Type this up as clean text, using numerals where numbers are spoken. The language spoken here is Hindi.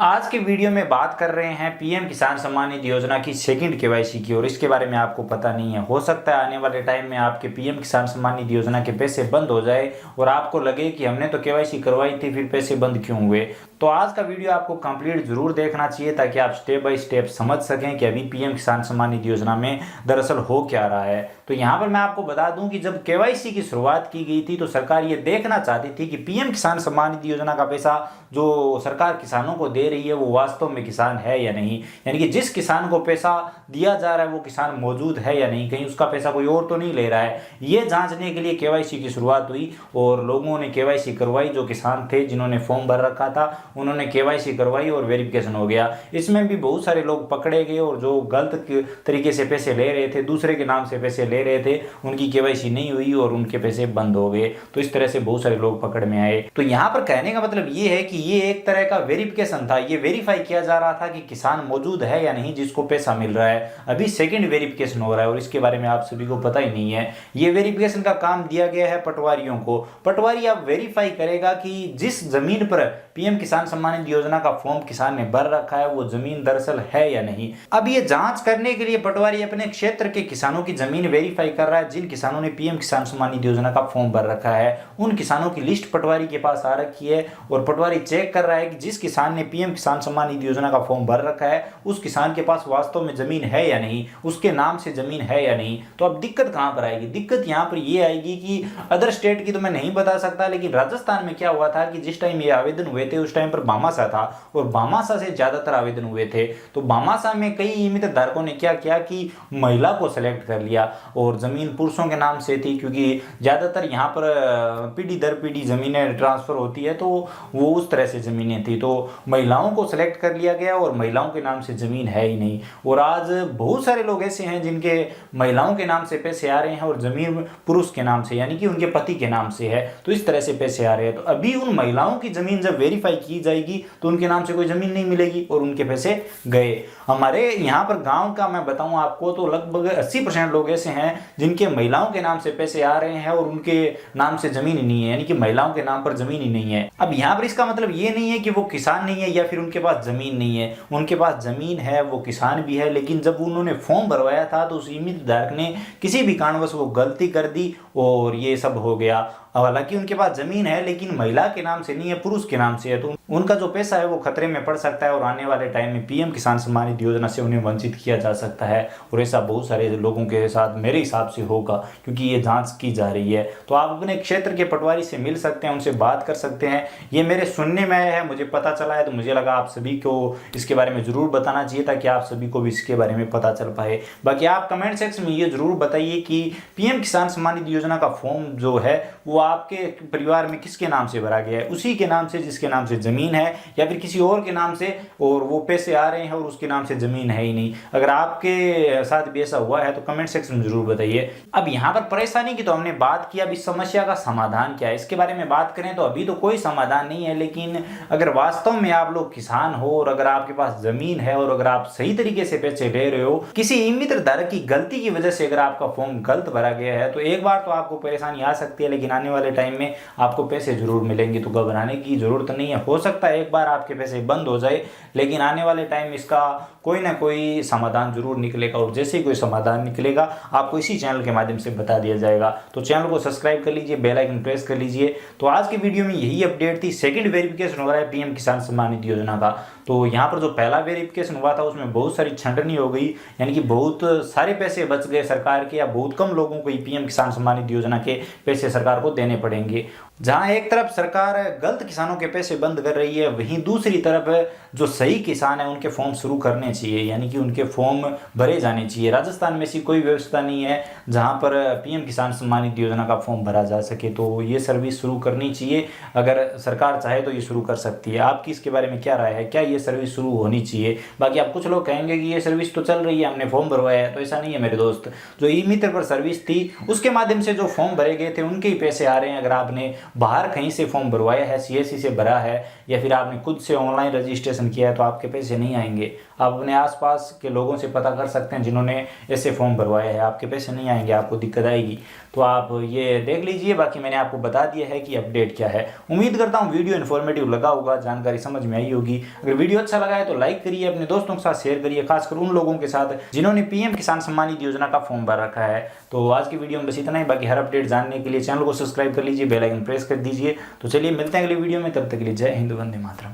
आज के वीडियो में बात कर रहे हैं पीएम किसान सम्मान निधि योजना की सेकंड केवाईसी की। और इसके बारे में आपको पता नहीं है, हो सकता है आने वाले टाइम में आपके पीएम किसान सम्मान निधि योजना के पैसे बंद हो जाए और आपको लगे कि हमने तो केवाईसी करवाई थी, फिर पैसे बंद क्यों हुए। तो आज का वीडियो आपको कंप्लीट जरूर देखना चाहिए ताकि आप स्टेप बाय स्टेप समझ सकें कि अभी पीएम किसान सम्मान निधि योजना में दरअसल हो क्या रहा है। तो यहाँ पर मैं आपको बता दूं कि जब केवाईसी की शुरुआत की गई थी तो सरकार ये देखना चाहती थी कि पीएम किसान सम्मान निधि योजना का पैसा जो सरकार किसानों को दे रही है वो वास्तव में किसान है या नहीं, यानी कि जिस किसान को पैसा दिया जा रहा है वो किसान मौजूद है या नहीं, कहीं उसका पैसा कोई और तो नहीं ले रहा है। ये जांचने के लिए केवाईसी की शुरुआत हुई और लोगों ने केवाईसी करवाई। जो किसान थे जिन्होंने फॉर्म भर रखा था उन्होंने केवाईसी करवाई और वेरिफिकेशन हो गया। इसमें भी बहुत सारे लोग पकड़े गए और जो गलत तरीके से पैसे ले रहे थे, दूसरे के नाम से पैसे ले रहे थे, उनकी केवाईसी नहीं हुई और उनके पैसे बंद हो गए। तो इस तरह से बहुत सारे लोग पकड़ में आए। तो यहाँ पर कहने का मतलब ये है कि ये एक तरह का वेरिफिकेशन था, ये वेरीफाई किया जा रहा था कि किसान मौजूद है या नहीं जिसको पैसा मिल रहा है। अभी सेकंड वेरिफिकेशन हो रहा है और इसके बारे में आप सभी को पता ही नहीं है। ये वेरिफिकेशन का काम दिया गया है पटवारियों को। पटवारी अब वेरीफाई करेगा कि जिस जमीन पर पीएम किसान सम्मान निधि योजना का फॉर्म किसान ने भर रखा है वो जमीन दरअसल है या नहीं। अब ये जांच करने के लिए पटवारी अपने क्षेत्र के किसानों की जमीन वेरीफाई कर रहा है। जिन किसानों ने पीएम किसान सम्मान निधि योजना का फॉर्म भर रखा है उन किसानों की लिस्ट पटवारी के पास आ रखी है और पटवारी चेक कर रहा है कि जिस किसान ने पीएम किसान सम्मान निधि योजना का फॉर्म भर रखा है उस किसान के पास वास्तव में जमीन है या नहीं, उसके नाम से जमीन है या नहीं। तो अब दिक्कत कहां पर आएगी? दिक्कत यहां पर ये आएगी कि अदर स्टेट की तो मैं नहीं बता सकता, लेकिन राजस्थान में क्या हुआ था कि जिस टाइम ये आवेदन हुए थे उस टाइम पर भामाशाह था और भामाशाह से ज्यादातर आवेदन हुए थे। तो भामाशाह में कई हितधारकों ने क्या किया कि महिला को सेलेक्ट कर लिया और जमीन पुरुषों के नाम से थी, क्योंकि ज्यादातर यहाँ पर पीढ़ी दर पीढ़ी जमीनें ट्रांसफर होती है तो वो उस तरह से जमीनें थी। तो महिलाओं को सेलेक्ट कर लिया गया और महिलाओं के नाम से जमीन है ही नहीं। और आज बहुत सारे लोग ऐसे हैं जिनके महिलाओं के नाम से पैसे आ रहे हैं और जमीन पुरुष के नाम से यानी कि उनके पति के नाम से है, तो इस तरह से पैसे आ रहे हैं। तो अभी उन महिलाओं की जमीन जब वेरीफाई की जाएगी तो उनके नाम से कोई जमीन नहीं मिलेगी और उनके पैसे गए। हमारे यहाँ पर गांव का मैं बताऊं आपको तो लगभग 80% लोग ऐसे हैं जिनके महिलाओं के नाम से पैसे आ रहे हैं और उनके नाम से जमीन ही नहीं है, यानी कि महिलाओं के नाम पर जमीन ही नहीं है। अब यहाँ पर इसका मतलब ये नहीं है कि वो किसान नहीं है या फिर उनके पास जमीन नहीं है, उनके पास जमीन है, वो किसान भी है। लेकिन जब उन्होंने फॉर्म भरवाया था तो उस हितधारक ने किसी भी कारणवश वो गलती कर दी और ये सब हो गया। हालांकि उनके पास जमीन है लेकिन महिला के नाम से नहीं है, पुरुष के नाम से है, तो उनका जो पैसा है वो खतरे में पड़ सकता है और आने वाले टाइम में पीएम किसान सम्मान निधि योजना से उन्हें वंचित किया जा सकता है। और ऐसा बहुत सारे लोगों के साथ मेरे हिसाब से होगा क्योंकि ये जांच की जा रही है। तो आप अपने क्षेत्र के पटवारी से मिल सकते हैं, उनसे बात कर सकते हैं। ये मेरे सुनने में आया है, मुझे पता चला है, तो मुझे लगा आप सभी को इसके बारे में जरूर बताना चाहिए ताकि आप सभी को भी इसके बारे में पता चल पाए। बाकी आप कमेंट सेक्शन में ये जरूर बताइए कि पीएम किसान सम्मान निधि योजना का फॉर्म जो है वो आपके परिवार में किसके नाम से भरा गया है, उसी के नाम से जिसके नाम से जमीन है या फिर किसी और के नाम से और वो पैसे आ रहे हैं और उसके नाम से जमीन है ही नहीं। अगर आपके साथ भी ऐसा हुआ है तो कमेंट सेक्शन में जरूर बताइए। अब यहाँ पर परेशानी की तो हमने बात की, अब इस समस्या का समाधान क्या है इसके बारे में बात करें तो अभी तो कोई समाधान नहीं है। लेकिन अगर वास्तव में आप लोग किसान हो और अगर आपके पास जमीन है और अगर आप सही तरीके से पैसे ले रहे हो, किसी हितधारक की गलती की वजह से अगर आपका फॉर्म गलत भरा गया है तो एक बार तो आपको परेशानी आ सकती है, लेकिन आने वाले टाइम में आपको पैसे जरूर मिलेंगे। तो घबराने की जरूरत नहीं है। हो सकता है एक बार आपके पैसे बंद हो जाए लेकिन आने वाले टाइम में इसका कोई ना कोई समाधान जरूर निकलेगा और जैसे ही कोई समाधान निकलेगा आपको इसी चैनल के माध्यम से बता दिया जाएगा। तो चैनल को सब्सक्राइब कर लीजिए, बेल आइकन प्रेस कर लीजिए। तो आज की वीडियो में यही अपडेट थी। सेकंड वेरिफिकेशन हो रहा है पीएम किसान सम्मान निधि योजना का। तो यहाँ पर जो पहला वेरिफिकेशन हुआ था उसमें बहुत सारी छंटनी हो गई, यानी कि बहुत सारे पैसे बच गए सरकार के, या बहुत कम लोगों को पीएम किसान सम्मान निधि योजना के पैसे सरकार को देने पड़ेंगे। जहां एक तरफ सरकार गलत किसानों के पैसे बंद कर रही है, वहीं दूसरी तरफ जो सही किसान है उनके फॉर्म शुरू करने चाहिए, यानी कि उनके फॉर्म भरे जाने चाहिए। राजस्थान में ऐसी कोई व्यवस्था नहीं है जहां पर पीएम किसान सम्मान निधि योजना का फॉर्म भरा जा सके। तो ये सर्विस शुरू करनी चाहिए, अगर सरकार चाहे तो ये शुरू कर सकती है। आपकी इसके बारे में क्या राय है? क्या ये सर्विस शुरू होनी चाहिए? बाकी आप कुछ लोग कहेंगे कि ये सर्विस तो चल रही है, हमने फॉर्म भरवाया है, तो ऐसा नहीं है मेरे दोस्त। जो ई मित्र पर सर्विस थी उसके माध्यम से जो फॉर्म भरे गए थे उनके ही पैसे आ रहे हैं। अगर आपने बाहर कहीं से फॉर्म भरवाया है, सीएससी से भरा है या फिर आपने खुद से ऑनलाइन रजिस्ट्रेशन किया है तो आपके पैसे नहीं आएंगे। आप अपने आसपास के लोगों से पता कर सकते हैं जिन्होंने ऐसे फॉर्म भरवाया है, आपके पैसे नहीं आएंगे, आपको दिक्कत आएगी। तो आप ये देख लीजिए। बाकी मैंने आपको बता दिया है कि अपडेट क्या है। उम्मीद करता हूँ वीडियो इन्फॉर्मेटिव लगा होगा, जानकारी समझ में आई होगी। अगर वीडियो अच्छा लगा है तो लाइक करिए, अपने दोस्तों के साथ शेयर करिए, खासकर उन लोगों के साथ जिन्होंने पीएम किसान सम्मान निधि योजना का फॉर्म भर रखा है। तो आज की वीडियो में बस इतना ही। बाकी हर अपडेट जानने के लिए चैनल को सब्सक्राइब कर लीजिए, बेल आइकन प्रेस कर दीजिए। तो चलिए मिलते हैं अगली वीडियो में, तब तक के लिए जय हिंद, वंदे मातरम।